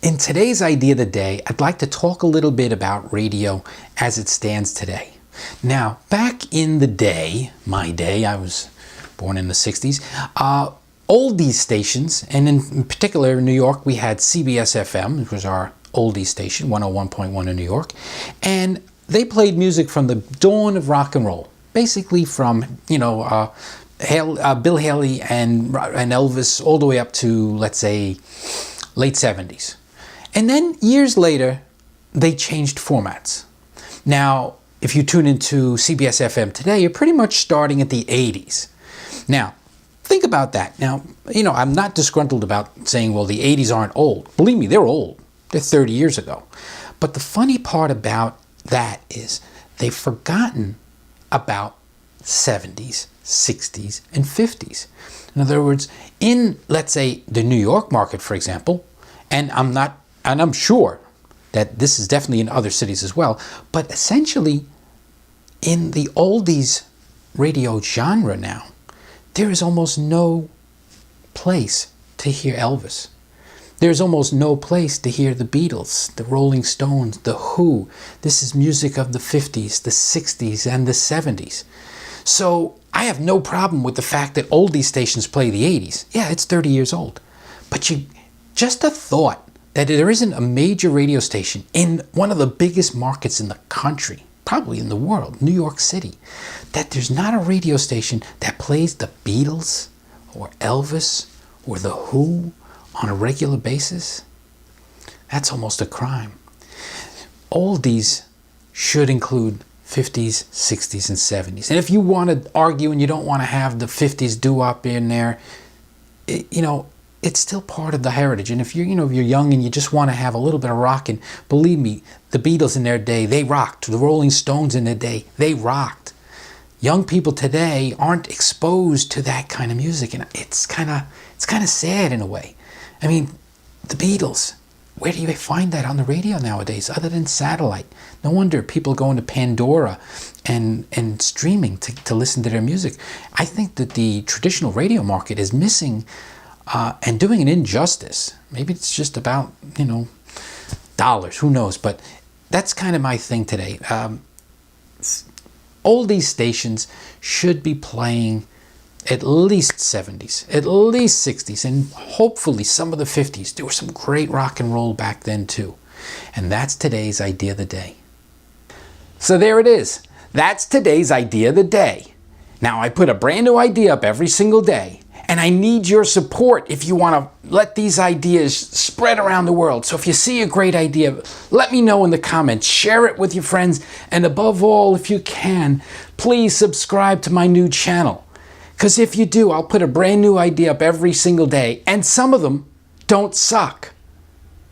In today's idea of the day, I'd like to talk a little bit about radio as it stands today. Now, back in the day, my day, I was born in the 60s, oldies stations, and in particular in New York, we had CBS FM, which was our oldies station, 101.1 in New York, and they played music from the dawn of rock and roll, basically from, Bill Haley and Elvis all the way up to, let's say, late 70s. And then years later, they changed formats. Now, if you tune into CBS FM today, you're pretty much starting at the 80s. Now, think about that. Now, I'm not disgruntled about saying, well, the 80s aren't old. Believe me, they're old. They're 30 years ago. But the funny part about that is they've forgotten about 70s, 60s, and 50s. In other words, in, let's say, the New York market, for example, and I'm sure that this is definitely in other cities as well, but essentially in the oldies radio genre now, there is almost no place to hear Elvis. There's almost no place to hear the Beatles, the Rolling Stones, the Who. This is music of the 50s, the 60s, and the 70s. So I have no problem with the fact that oldies stations play the 80s. Yeah, it's 30 years old. But just a thought that there isn't a major radio station in one of the biggest markets in the country, probably in the world, New York City, that there's not a radio station that plays the Beatles or Elvis or the Who on a regular basis. That's almost a crime. Oldies should include 50s, 60s, and 70s. And if you want to argue and you don't want to have the 50s doo-wop in there, it's still part of the heritage. And if you're young and you just want to have a little bit of rock, and believe me, the Beatles in their day, they rocked. The Rolling Stones in their day, they rocked. Young people today aren't exposed to that kind of music, and it's kind of sad in a way. I mean, the Beatles, where do you find that on the radio nowadays other than satellite? No wonder people go into Pandora and streaming to listen to their music. I think that the traditional radio market is missing and doing an injustice. Maybe it's just about, dollars, who knows? But that's kind of my thing today. Oldies stations should be playing at least 70s, at least 60s, and hopefully some of the 50s. There was some great rock and roll back then too. And that's today's idea of the day. So there it is. That's today's idea of the day. Now, I put a brand new idea up every single day, and I need your support if you want to let these ideas spread around the world. So if you see a great idea, let me know in the comments. Share it with your friends. And above all, if you can, please subscribe to my new channel. Because if you do, I'll put a brand new idea up every single day. And some of them don't suck.